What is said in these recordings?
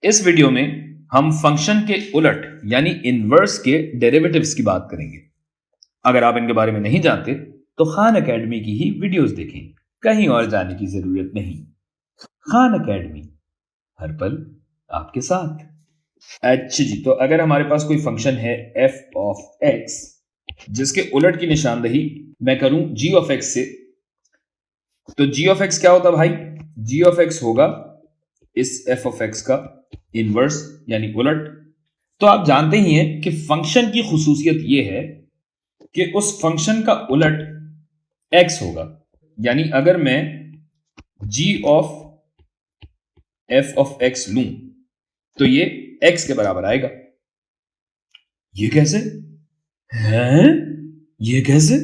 इस वीडियो में हम फंक्शन के उलट यानी इनवर्स के डेरिवेटिव्स की बात करेंगे। अगर आप इनके बारे में नहीं जानते तो खान एकेडमी की ही वीडियोस देखें, कहीं और जाने की जरूरत नहीं। खान एकेडमी, हर पल आपके साथ। अच्छा जी, तो अगर हमारे पास कोई फंक्शन है f ऑफ x जिसके उलट की निशानदही मैं करूं g ऑफ x से, तो g ऑफ x क्या होता भाई? g ऑफ x होगा इस f ऑफ x का इनवर्स यानी उलट। तो आप जानते ही हैं कि फंक्शन की खुसूसियत यह है कि उस फंक्शन का उलट x होगा। यानी अगर मैं g of f of x लूं तो ये x के बराबर आएगा। ये कैसे है? ये कैसे?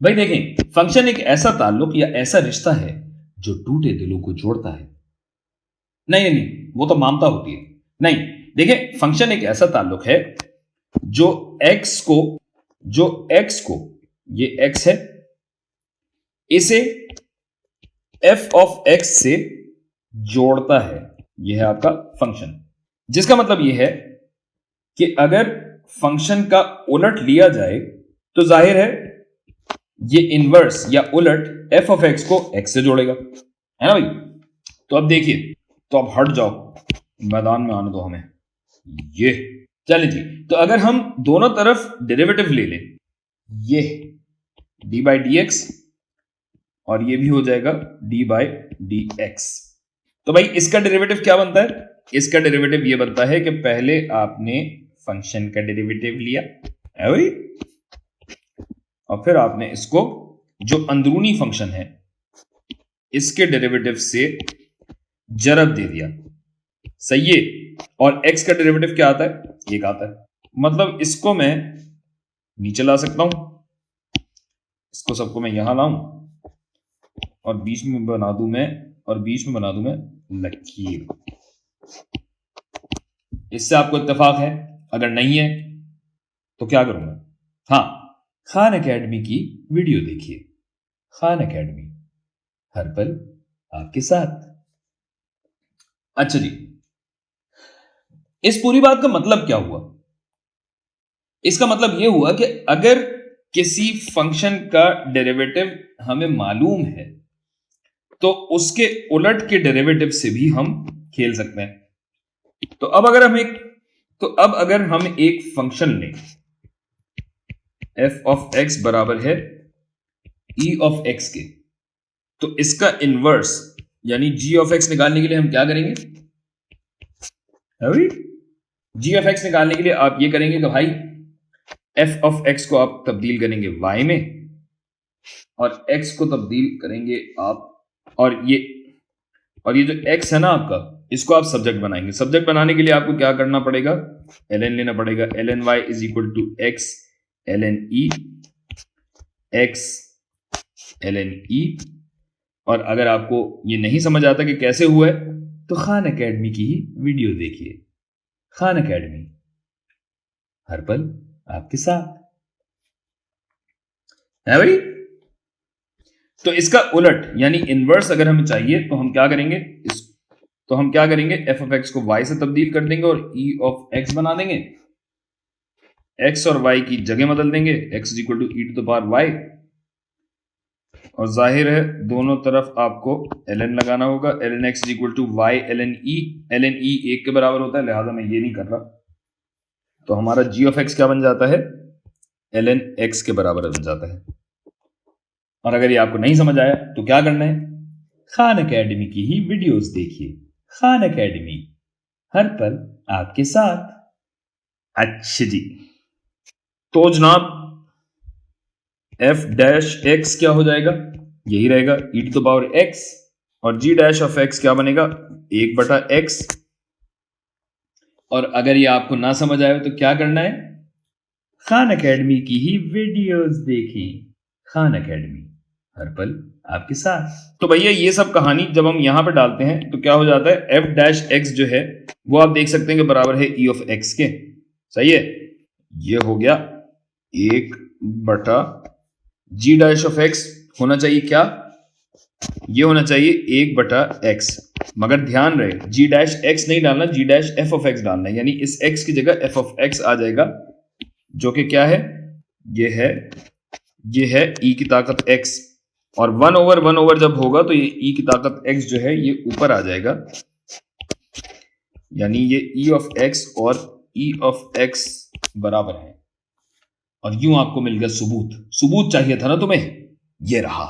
भाई देखें, फंक्शन एक ऐसा ताल्लुक या ऐसा रिश्ता है जो टूटे दिलों को जोड़ता है। नहीं नहीं, वो तो ममता होती है। नहीं, देखें, फंक्शन एक ऐसा ताल्लुक है जो x को ये x है, इसे f ऑफ x से जोड़ता है। यह है आपका फंक्शन, जिसका मतलब यह है कि अगर फंक्शन का उलट लिया जाए तो जाहिर है ये इनवर्स या उलट f ऑफ x को x से जोड़ेगा, है ना भाई? तो अब देखिए, तो अब हट जाओ, मैदान में आने दो हमें। ये चलें जी, तो अगर हम दोनों तरफ डेरिवेटिव ले लें, ये d बाई डी एक्स और ये भी हो जाएगा d बाई डी एक्स, तो भाई इसका डेरिवेटिव क्या बनता है? इसका डेरिवेटिव ये बनता है कि पहले आपने फंक्शन का डेरिवेटिव लिया है भाई, और फिर आपने इसको जो अंदरूनी फंक्शन है इसके डेरिवेटिव से जरब दे दिया, सही है। और x का डेरिवेटिव क्या आता है? एक आता है। मतलब इसको मैं नीचे ला सकता हूं, इसको सबको मैं यहां लाऊं और बीच में बना दूं मैं लकीर। इससे आपको इत्तेफाक है? अगर नहीं है तो क्या करूंगा? हाँ, खान एकेडमी की वीडियो देखिए। खान एकेडमी, हर पल आपके साथ। अच्छा जी, इस पूरी बात का मतलब क्या हुआ? इसका मतलब यह हुआ कि अगर किसी फंक्शन का डेरिवेटिव हमें मालूम है तो उसके उलट के डेरिवेटिव से भी हम खेल सकते हैं। तो अब अगर हम एक फंक्शन लें, f ऑफ x बराबर है e ऑफ x के, तो इसका इनवर्स यानी g ऑफ x निकालने के लिए हम क्या करेंगे? g ऑफ x निकालने के लिए आप ये करेंगे कि भाई f ऑफ x को आप तब्दील करेंगे y में और x को तब्दील करेंगे आप, और ये जो x है ना आपका, इसको आप सब्जेक्ट बनाएंगे। सब्जेक्ट बनाने के लिए आपको क्या करना पड़ेगा? ln लेना पड़ेगा। ln y is equal to x ln e x ln e। और अगर आपको ये नहीं समझ आता कि कैसे हुआ है तो खान एकेडमी की ही वीडियो देखिए। खान एकेडमी, हर पल आपके साथ, है भाई? तो इसका उलट यानी इनवर्स अगर हमें चाहिए तो हम क्या करेंगे? f ऑफ x को y से तब्दील कर देंगे और e ऑफ x बना देंगे। x और y की जगह बदल देंगे, x is equal to e to the power y, और जाहिर है दोनों तरफ आपको ln लगाना होगा। ln x is equal to y ln e। ln e 1 के बराबर होता है, लिहाजा मैं ये नहीं कर रहा। तो हमारा g ऑफ x क्या बन जाता है? ln x के बराबर बन जाता है। और अगर ये आपको नहीं समझ आया तो क्या करना है? खान एकेडमी की ही वीडियोस देखिए। खान एकेडमी, हर पल आपके साथ। अच्छा जी, तो जनाब f डैश x क्या हो जाएगा? यही रहेगा e to the power x, और g डैश ऑफ x क्या बनेगा? 1 बटा x। और अगर ये आपको ना समझ आए तो क्या करना है? खान एकेडमी की ही वीडियोस देखें। खान एकेडमी, हर पल आपके साथ। तो भैया ये सब कहानी जब हम यहां पे डालते हैं तो क्या हो जाता है? f डैश x जो है वो आप देख सकते हैं कि बराबर है e ऑफ x के, सही है। ये हो गया 1 बटा g डैश ऑफ x होना चाहिए क्या? ये होना चाहिए 1 बटा x। मगर ध्यान रहे जी डैश एक्स नहीं डालना, जी डैश एफ ऑफ एक्स डालना है, यानी इस एक्स की जगह एफ ऑफ एक्स आ जाएगा, जो कि क्या है, ये है ई की ताकत एक्स, और 1/1 जब होगा तो ये ई की ताकत एक्स जो है ये ऊपर आ जाएगा, यानी ये ई ऑफ एक्स और ई ऑफ एक्स बराबर है। और यूं आपको मिल गया सबूत। सबूत चाहिए था ना तुम्हें, ये रहा।